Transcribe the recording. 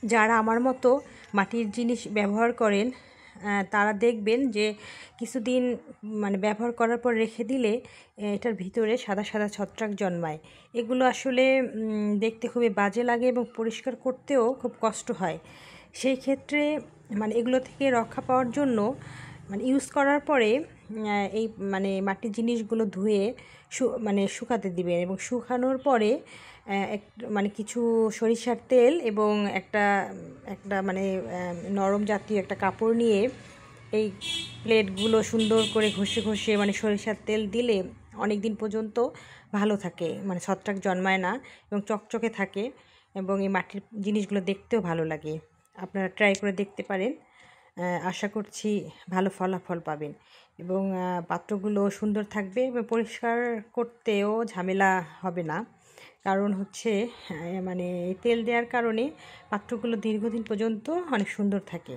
যারা আমার মতো মাটির জিনিস ব্যবহার করেন তারা দেখবেন যে কিছুদিন মানে ব্যবহার করার পর রেখে দিলে এটার ভিতরে সাদা সাদা ছত্রাক জন্মায়। এগুলো আসলে দেখতে খুবই বাজে লাগে এবং পরিষ্কার করতেও খুব কষ্ট হয়। সেই ক্ষেত্রে মানে এগুলো থেকে রক্ষা পাওয়ার জন্য মানে ইউজ করার পরে এই মানে মাটির জিনিসগুলো ধুয়ে মানে শুকাতে দিবেন এবং শুকানোর পরে মানে কিছু সরিষার তেল এবং একটা মানে নরম জাতীয় একটা কাপড় নিয়ে এই প্লেটগুলো সুন্দর করে ঘষে ঘষে মানে সরিষার তেল দিলে অনেক দিন পর্যন্ত ভালো থাকে, মানে ছত্রাক জন্মায় না এবং চকচকে থাকে এবং এই মাটির জিনিসগুলো দেখতেও ভালো লাগে। আপনারা ট্রাই করে দেখতে পারেন। আশা করছি ভালো ফলাফল পাবেন এবং পাত্রগুলো সুন্দর থাকবে এবং পরিষ্কার করতেও ঝামেলা হবে না। কারণ হচ্ছে মানে তেল দেওয়ার কারণে পাত্রগুলো দীর্ঘদিন পর্যন্ত অনেক সুন্দর থাকে।